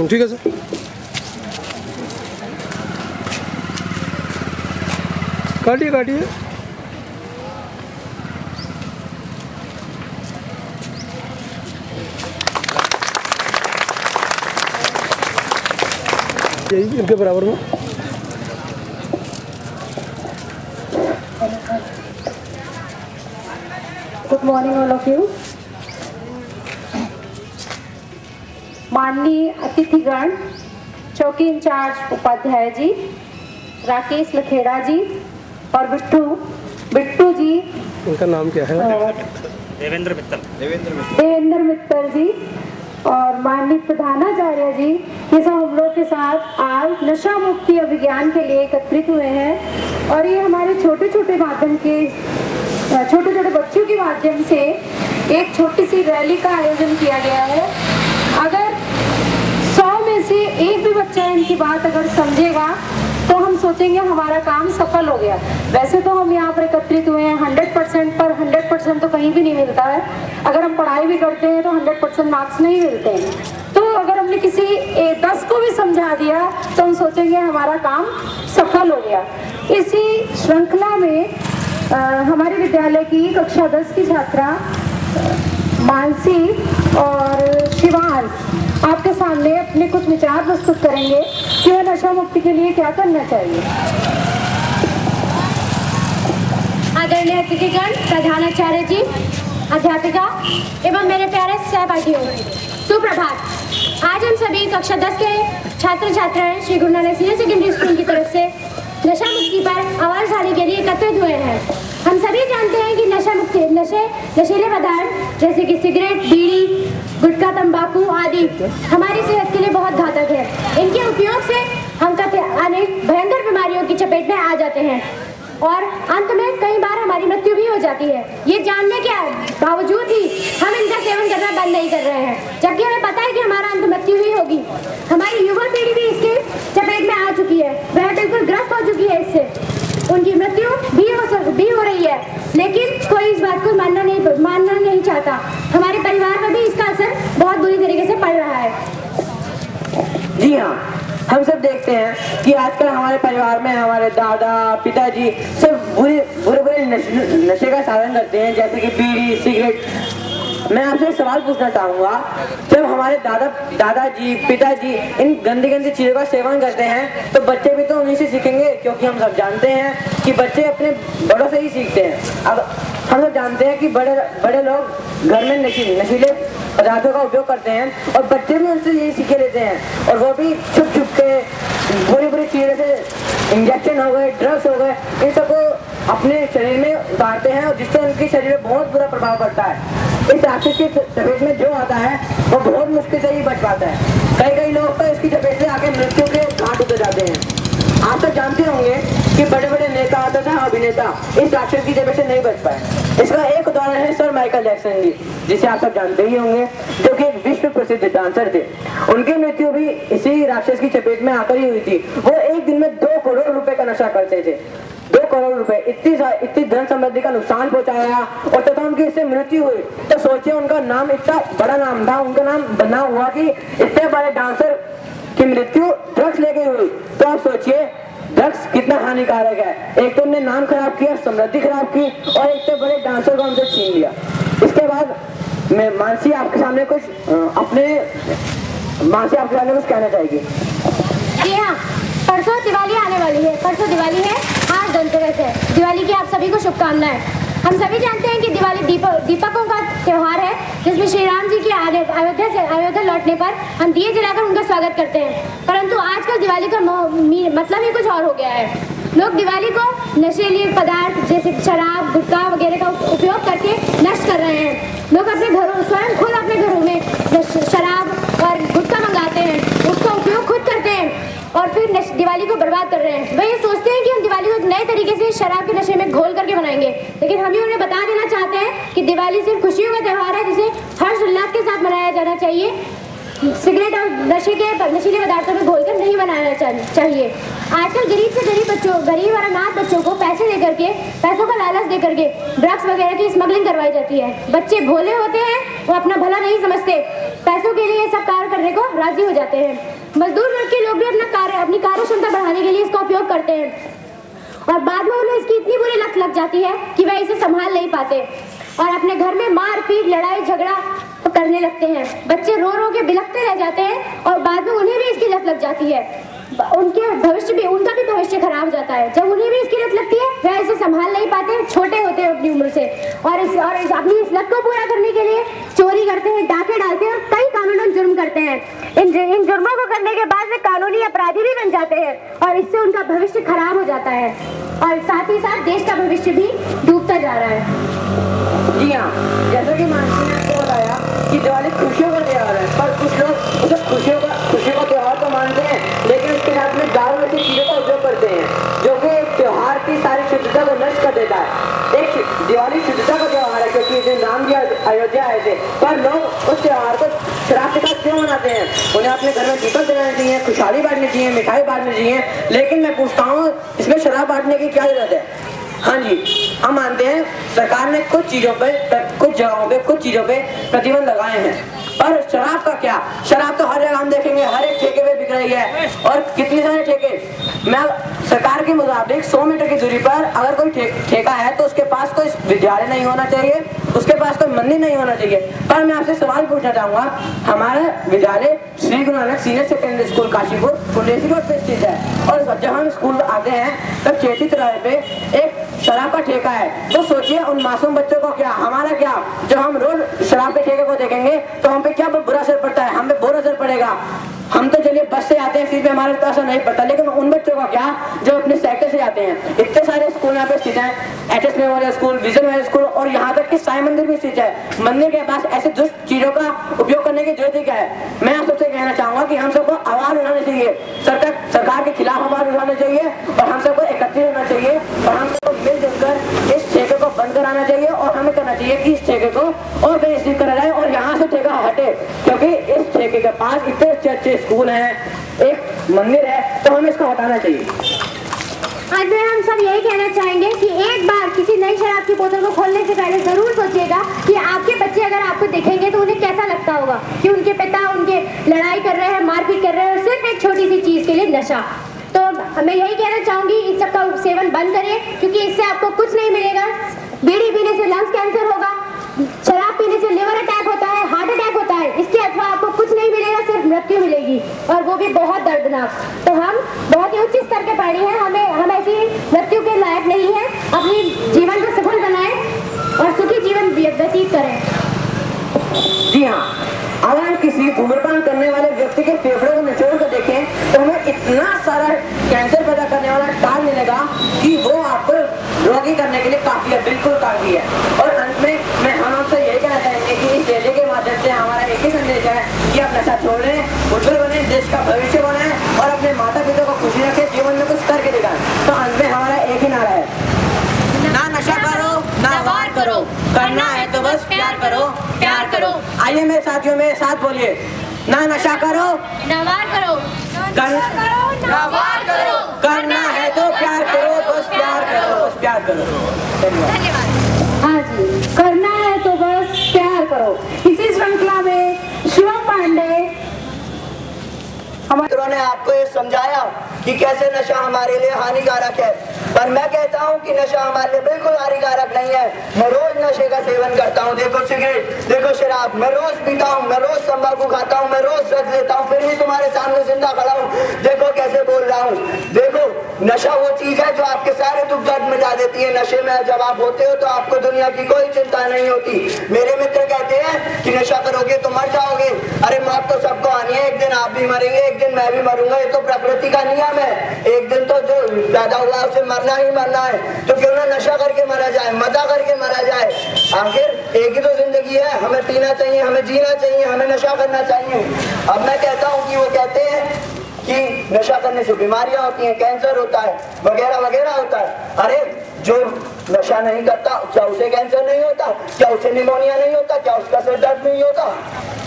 ठीक है सर। काटिए काटिए। यही इनके बराबर में। Good morning all of you. माननीय अतिथिगण, चौकी इंचार्ज उपाध्याय जी, राकेश लखेड़ा जी और बिट्टू जी, उनका नाम क्या है? देवेंद्र मित्तल जी और माननीय प्रधानाचार्य जी, ये सब हम लोग के साथ आज नशा मुक्ति अभियान के लिए एकत्रित हुए हैं। और ये हमारे छोटे छोटे बच्चों के माध्यम से एक छोटी सी रैली का आयोजन किया गया है। अगर 100 में से एक भी बच्चा इनकी बात अगर समझेगा तो हम सोचेंगे हमारा काम सफल हो गया। वैसे तो हम यहाँ पर एकत्रित हुए हैं 100%, पर 100% तो कहीं भी नहीं मिलता है। अगर हम पढ़ाई भी करते हैं तो 100% मार्क्स नहीं मिलते हैं। तो अगर हमने किसी 10 को भी समझा दिया तो हम सोचेंगे हमारा काम सफल हो गया। इसी श्रृंखला में हमारे विद्यालय की कक्षा 10 की छात्रा मानसी और शिवांश आपके सामने अपने कुछ विचार प्रस्तुत करेंगे कि वह नशा मुक्ति के लिए क्या करना चाहिए। आदरणीय अतिथिगण, प्रधानाचार्य जी, अध्यापिका एवं मेरे प्यारे सहपाठियों, सुप्रभात। आज हम सभी कक्षा 10 के छात्र छात्राएं Shri Guru Nanak senior secondary school की तरफ से नशा मुक्ति पर आवाज उठाने के लिए एकत्रित हुए हैं। हम सभी जानते हैं कि नशा मुक्ति नशीले पदार्थ जैसे कि सिगरेट, बीड़ी, गुटखा, तंबाकू आदि हमारी सेहत के लिए बहुत घातक है। इनके उपयोग से हम अनेक भयंकर बीमारियों की चपेट में आ जाते हैं और अंत में कई बार हमारी मृत्यु भी हो जाती है। ये जानने के बावजूद ही हम इनका सेवन करना बंद नहीं कर रहे हैं, जबकि हमें पता है कि हमारा अंत मृत्यु ही होगी। हमारी युवा पीढ़ी भी इसके चपेट में आ चुकी है, वह बिल्कुल ग्रस्त हो चुकी है इससे। उनकी मृत्यु भी हो रही है, लेकिन कोई इस बात को मानना नहीं चाहता। हमारे परिवार पर भी इसका असर बहुत बुरी तरीके से पड़ रहा है। जी हाँ, हम सब देखते हैं कि आजकल हमारे परिवार में हमारे दादा पिताजी सब बुरे नशे का सेवन करते हैं, जैसे कि बीड़ी, सिगरेट। मैं आपसे एक सवाल पूछना चाहूँगा, जब हमारे दादाजी पिताजी इन गंदी चीज़ों का सेवन करते हैं तो बच्चे भी तो उन्हीं से सीखेंगे, क्योंकि हम सब जानते हैं कि बच्चे अपने बड़ों से ही सीखते हैं। अब हम सब जानते हैं कि बड़े लोग घर में नशीले पदार्थों का उपयोग करते हैं और बच्चे भी उनसे यही सीखे लेते हैं, और वो भी छुप के बुरी चीज़ों से इंजेक्शन हो गए, ड्रग्स हो गए, इन सबको अपने शरीर में उतारते हैं और जिससे उनके शरीर में बहुत बुरा प्रभाव पड़ता है। इस राक्षस की चपेट में जो आता है वो बहुत मुश्किल से ही बच पाता है। कई लोग तो इसकी चपेट से आके मृत्यु के घाट उतर जाते हैं। आप तो जानते होंगे कि बड़े नेता तथा अभिनेता इस राक्षस की चपेट से नहीं बच पाए। इसका एक उदाहरण है सर माइकल जैक्सन जी, जिसे आप सब जानते ही होंगे, जो कि एक विश्व प्रसिद्ध डांसर थे। उनकी मृत्यु भी इसी राक्षस की चपेट में आकर ही हुई थी। वो एक दिन में 2 करोड़ रुपए का नशा करते थे। 2 करोड़ रुपए, इतनी धन समृद्धि का नुकसान पहुंचाया और तथा उनकी इससे मृत्यु हुई। तो सोचिए, उनका नाम इतना बड़ा नाम था, उनका नाम बना हुआ कि इतने बड़े डांसर की मृत्यु ड्रग्स लेके हुई। तो आप सोचिए ड्रग्स कितना हानिकारक है। एक तो उन्होंने नाम खराब किया, समृद्धि खराब की और इतने बड़े डांसर को हमसे छीन लिया। इसके बाद मैं मानसी आपके सामने कुछ कहना चाहेगी। जी हाँ, परसों दिवाली आने वाली है। परसों दिवाली है, आज धनतेरस है। दिवाली की आप सभी को शुभकामनाएं। हम सभी जानते हैं कि दिवाली दीपकों का त्योहार है, जिसमें श्री राम जी की अयोध्या लौटने पर हम दिए जलाकर उनका स्वागत करते हैं। परंतु आजकल दिवाली का मतलब ही कुछ और हो गया है। लोग दिवाली को नशीले पदार्थ जैसे शराब, गुटखा वगैरह का उपयोग करके नष्ट कर रहे हैं। लोग अपने घरों स्वयं खुद अपने घरों में शराब और गुटखा मंगाते हैं, उसका उपयोग खुद करते हैं और फिर दिवाली को बर्बाद कर रहे हैं। वह ये सोचते हैं कि हम दिवाली को एक नए तरीके से शराब के नशे में घोल करके मनाएंगे, लेकिन हम ही उन्हें बता देना चाहते हैं कि दिवाली सिर्फ खुशियों का त्यौहार है, जिसे हर्ष उल्लास के साथ मनाया जाना चाहिए। सिगरेट और नशीले पदार्थों में घोलकर नहीं मनाना चाहिए। आजकल गरीब से गरीब बच्चों, गरीब और अनाथ बच्चों को पैसों का लालच दे करके ड्रग्स वगैरह की स्मगलिंग करवाई जाती है। बच्चे भोले होते हैं, वो अपना भला नहीं समझते, पैसों के लिए सब कार्य करने को राजी हो जाते हैं। मजदूर वर्ग के लोग भी अपनी कार्य क्षमता बढ़ाने के लिए इसका उपयोग करते हैं और बाद में उन्हें इसकी इतनी बुरी लत लग जाती है कि वह इसे संभाल नहीं पाते और अपने घर में मार पीट, लड़ाई झगड़ा करने लगते हैं। बच्चे रो रो के बिलखते रह जाते हैं और बाद में उन्हें भी इसकी लत लग जाती है। उनका भी भविष्य खराब हो जाता है। जब उन्हें भी इसकी लत लगती है, वह इसे संभाल नहीं पाते, छोटे होते हैं अपनी उम्र से और अपनी इस लत को पूरा करने के लिए चोरी करते हैं, डाके डालते हैं और कई कानूनन जुर्म करते हैं। इन जुर्मों को करने के बाद वे कानूनी अपराधी भी बन जाते हैं और इससे उनका भविष्य खराब हो जाता है और साथ ही साथ देश का भविष्य भी डूबता जा रहा है। जी हाँ, जैसा कि मानसी ने आपको बताया कि दिवाली खुशियों का त्योहार है, पर कुछ लोग उसे खुशियों का त्योहार तो मानते हैं, लेकिन उसके साथ में दारू ऐसी चीजों का उपयोग करते हैं जो कि त्योहार की सारी शुद्धता को नष्ट कर देता है। एक दिवाली शुद्धता का त्योहार है क्योंकि इस दिन राम जी अयोध्या आए थे, पर लोग उस त्योहार को शराब के साथ क्यों मनाते हैं? उन्हें अपने घर में दीपक जलाने चाहिए, खुशहाली बांटनी चाहिए, मिठाई बांटनी चाहिए, लेकिन मैं पूछता हूँ इसमें शराब बांटने की क्या जरूरत है? हाँ जी, हम मानते हैं सरकार ने कुछ जगहों पे कुछ चीजों पे प्रतिबंध लगाए हैं, पर शराब का क्या? शराब तो हर जगह हम देखेंगे, हर एक ठेके पे बिक रही है और कितने सारे ठेके। मैं सरकार के मुताबिक 100 मीटर की दूरी पर अगर कोई ठेका है तो उसके पास कोई विद्यालय नहीं होना चाहिए, उसके पास कोई मंदिर नहीं होना चाहिए। पर मैं आपसे सवाल पूछना चाहूंगा, हमारा विद्यालय Shri Guru Nanak senior secondary school Kashipur Fulesi road पे स्थित है और जब हम स्कूल आते हैं तब चेती तरह पे एक शराब का ठेका है। तो सोचिए उन मासूम बच्चों को क्या, हमारा क्या, जब हम रोज शराब के ठेके को देखेंगे तो हम पे क्या बुरा असर पड़ता है? हम पे बुरा असर पड़ेगा। हम तो चलिए बस से आते हैं, फिर भी हमारे तो असर नहीं पड़ता, लेकिन उन बच्चों का क्या जो अपने सेक्टर से आते हैं? इतने सारे स्कूल यहाँ पे स्थित हैं, HS memorial school, vision memorial school और यहाँ तक कि साई मंदिर भी स्थित है। मंदिर के पास ऐसे दुष्ट चीजों का उपयोग करने की जरूरत ही क्या है? मैं आप सबसे कहना चाहूंगा कि हम सबको आवाज उठानी चाहिए, सरकार के खिलाफ आवाज उठानी चाहिए और हम सबको एकत्रित होना चाहिए और हम सबको मिलजुल कर इस ठेके को बंद कराना चाहिए और हमें करना चाहिए कि इस ठेके को और बेइज्जत करा जाए और यहाँ से ठेका हटे, क्योंकि इस ठेके के पास इतने अच्छे स्कूल हैं, एक मंदिर है, तो हमें इसको हटाना चाहिए। आज में हम सब यही कहना चाहेंगे कि एक बार किसी नई शराब की बोतल को खोलने से पहले जरूर सोचिएगा कि आपके बच्चे अगर आपको देखेंगे तो उन्हें कैसा लगता होगा कि उनके पिता उनके लड़ाई कर रहे हैं, मारपीट कर रहे हैं और सिर्फ एक छोटी सी चीज के लिए नशा। तो मैं यही कहना चाहूंगी, इस सब का सेवन बंद करिए क्योंकि इससे आपको कुछ नहीं मिलेगा। बीड़ी पीने से लंग्स कैंसर होगा, शराब पीने से लिवर अटैक होता है, हार्ट अटैक होता है, इसके अथवा आपको कुछ नहीं मिलेगा, सिर्फ मृत्यु मिलेगी और वो भी बहुत दर्दनाक। तो हम बहुत ही उच्च स्तर के प्राणी हैं, हम ऐसी मृत्यु के लायक नहीं है। अपनी जीवन को सफल बनाएं और सुखी जीवन व्यतीत करें। जी हाँ, अगर हम किसी धूम्रपान करने वाले व्यक्ति के फेफड़े को निचोड़ कर देखें तो हमें इतना सारा कैंसर पैदा करने वाला टाल मिलेगा कि वो आपको रोगी करने के लिए काफी है, बिल्कुल काफी है। और अंत में हम आपसे यही कहना चाहेंगे कि इस रैली के माध्यम से हमारा एक ही संदेश है कि आप नशा छोड़ें, उज्जवल बने, देश का भविष्य बनाएं और अपने माता पिता को खुशी रखें, जीवन में कुछ करके दिखाएं। तो अंत में हमारा एक ही नारा है, ना नशा करो ना वार करो, करना है तो बस प्यार करो, प्यार करो। आइए मेरे साथियों, मेरे साथ बोलिए, ना नशा करो ना वार करो, ना वार करो, करना है तो प्यार करो, बस प्यार करो, बस प्यार करो। धन्यवाद। हाँ जी, करना है तो बस प्यार करो। इसी श्रृंखला में शिवम पांडे मित्रों ने आपको ये समझाया कि कैसे नशा हमारे लिए हानिकारक है, पर मैं कहता हूँ कि नशा हमारे लिए बिल्कुल हानिकारक नहीं है। मैं रोज नशे का सेवन करता हूँ, देखो सिगरेट, देखो शराब, मैं रोज पीता हूँ, मैं रोज तंबाकू खाता हूँ, मैं रोज ड्रग्स लेता हूँ, फिर भी तुम्हारे सामने जिंदा खड़ा हूँ। देखो कैसे बोल रहा हूँ। देखो, नशा वो चीज है जो आपके सारे दुख दर्द मिटा देती है। नशे में जब आप होते हो तो आपको दुनिया की कोई चिंता नहीं होती। मेरे मित्र कहते हैं कि नशा करोगे तो मर जाओगे। अरे मौत तो सबको आनी है, एक दिन आप भी मरेंगे, एक दिन मैं भी मरूंगा, ये तो प्रकृति का नियम है। एक दिन तो जो पैदा हुआ उसे मरना ही मरना है, तो क्यों ना नशा करके मरा जाए, मजा करके मरा जाए। आखिर एक ही तो जिंदगी है, हमें पीना चाहिए, हमें जीना चाहिए, हमें नशा करना चाहिए। अब मैं कहता हूँ कि वो कहते हैं कि नशा करने से बीमारियां होती हैं, कैंसर होता है, वगैरह वगैरह होता है। अरे जो नशा नहीं करता क्या उसे कैंसर नहीं होता? क्या उसे निमोनिया नहीं होता? क्या उसका सिर दर्द नहीं होता?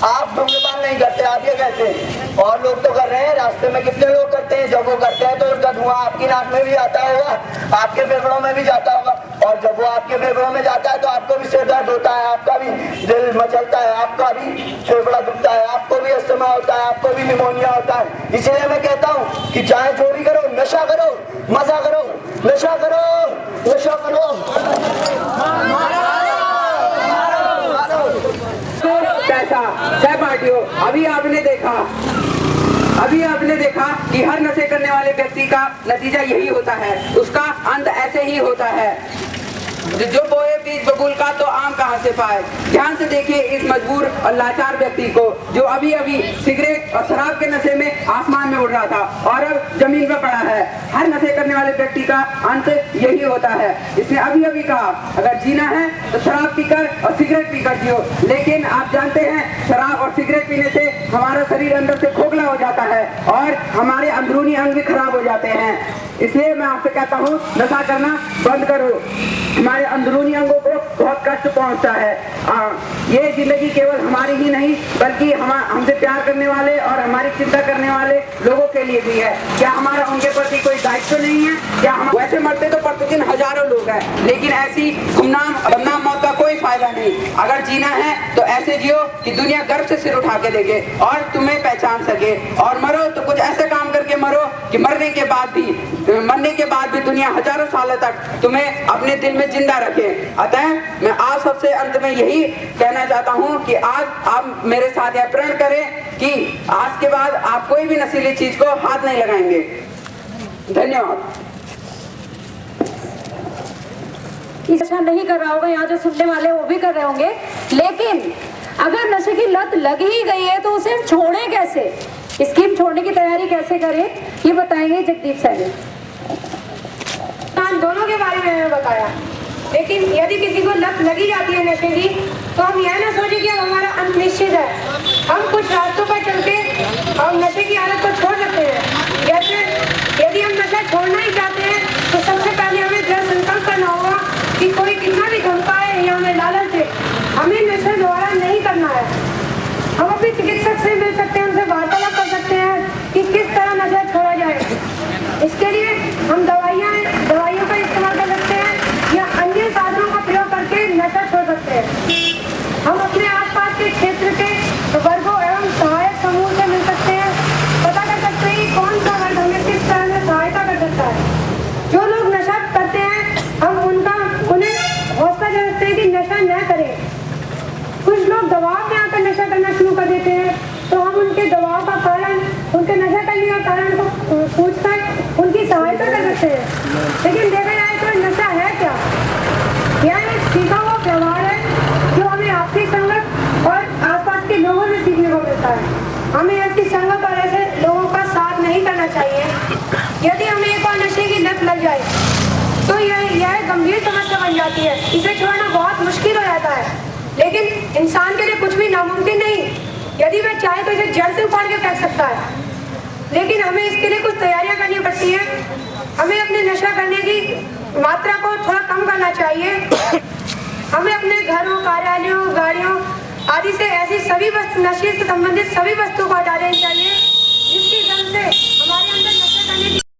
आप धूम्रपान नहीं करते, आप ये कहते हैं, और लोग तो कर रहे हैं, रास्ते में कितने लोग करते हैं। जब वो करते हैं तो उनका धुआं आपकी नाक में भी आता होगा, आपके फेफड़ों में भी जाता होगा, और जब वो आपके फेफड़ों में जाता है तो आपको भी सिर दर्द होता है, आपका भी दिल मचलता है, आपका भी फेफड़ा दुखता है, आपको भी अस्थमा होता है, आपको भी निमोनिया होता है। इसीलिए मैं कहता हूँ कि चाहे जो भी करो, नशा करो, मजा करो, नशा करो, नशा करो। कैसा सहपाठियों, अभी आपने देखा कि हर नशे करने वाले व्यक्ति का नतीजा यही होता है, उसका अंत ऐसे ही होता है। जो बोए बीज बबूल का तो आम कहाँ से पाए। ध्यान से देखिए इस मजबूर और लाचार व्यक्ति को, जो अभी अभी सिगरेट और शराब के नशे में आसमान में उड़ रहा था और अब जमीन पर पड़ा है। हर नशे करने वाले व्यक्ति का अंत यही होता है। इसने अभी अभी कहा अगर जीना है तो शराब पीकर और सिगरेट पीकर जियो, लेकिन आप जानते हैं शराब और सिगरेट पीने से हमारा शरीर अंदर से खोखला हो जाता है और हमारे अंदरूनी अंग भी खराब हो जाते हैं। इसलिए मैं आपसे कहता हूँ नशा करना बंद करो, हमारे अंदरूनी अंगों को बहुत कष्ट पहुंचता है। ये जिंदगी केवल हमारी ही नहीं बल्कि हमसे प्यार करने वाले और हमारी चिंता करने वाले लोगों के लिए भी है। क्या हमारा उनके प्रति कोई दायित्व नहीं है? क्या हम वैसे मरते तो प्रतिदिन हजारों लोग हैं, लेकिन ऐसी गुमनाम बदनाम मौत का कोई फायदा नहीं। अगर जीना है तो ऐसे जियो कि दुनिया गर्व से सिर उठा के देखे और तुम्हें पहचान सके, और मरो तो कुछ ऐसे काम करके मरो कि मरने के बाद भी दुनिया हजारों सालों तक तुम्हें अपने दिल में जिंदा रखे। अतः मैं आप सबसे अंत में यही कहना चाहता हूँ कि आज आप मेरे साथ यह प्रण करें कि आज के बाद आप कोई भी नशीली चीज को हाथ नहीं लगाएंगे। धन्यवाद। नशा नहीं कर रहा होगा, यहाँ जो सुनने वाले वो भी कर रहे होंगे, लेकिन अगर नशे की लत लग ही गई है तो उसे हम छोड़ें कैसे, स्कीम छोड़ने की तैयारी कैसे करें, ये बताएंगे जगदीप सैनी। दोनों के बारे में मैंने बताया, लेकिन यदि किसी को लत लगी जाती है नशे की तो हम यह ना सोचें कि हमारा अंत निश्चित है। हम कुछ रास्तों पर चल के हम नशे की आदत को छोड़ सकते हैं। जैसे यदि हम नशा छोड़ना ही चाहते हैं तो सबसे पहले हमें दृढ़ संकल्प करना होगा कि कोई कितना भी धमकाए या हमें लालच दे, हमें नशा दोबारा नहीं करना है। हम अपने चिकित्सक से मिल सकते हैं, उनसे वार्तालाप कर सकते हैं कि किस तरह नशा छोड़ा जाए। इसके लिए हम दवाइयों का इस्तेमाल कर सकते हैं या अन्य साधनों का प्रयोग करके नशा छोड़ सकते हैं। हम अपने आसपास के क्षेत्र के वर्गों एवं सहायक समूह से मिल सकते हैं, पता कर सकते हैं कि कौन सा वर्ग हमें किस तरह से सहायता कर सकता है। जो लोग नशा करते हैं हम उन्हें हौसला दे सकते हैं कि नशा न करें। कुछ लोग दबाव में आकर नशा करना शुरू कर देते हैं तो हम उनके दबाव का कारण, उनके नशा करने का कारण को पूछकर उनकी सहायता कर सकते हैं। लेकिन देखा जाए तो नशा है क्या? यह एक सीखा हुआ व्यवहार है जो हमें आपसी संगत और आसपास के लोगों से सीखने को मिलता है। हमें ऐसी संगत और ऐसे लोगों का साथ नहीं करना चाहिए। यदि हमें एक बार नशे की लत लग जाए तो यह गंभीर समस्या बन जाती है। इसे छोड़ना बहुत मुश्किल हो जाता है, लेकिन इंसान के लिए कुछ भी नामुमकिन नहीं। यदि वह चाहे तो इसे जड़ से उखाड़ के फेंक सकता है, लेकिन हमें इसके लिए कुछ तैयारियां करनी पड़ती हैं। हमें अपने नशा करने की मात्रा को थोड़ा कम करना चाहिए। हमें अपने घरों, कार्यालयों, गाड़ियों आदि से ऐसी सभी नशे से संबंधित सभी वस्तुओं को हटा देनी चाहिए जिसकी वजह से हमारे अंदर नशा करने की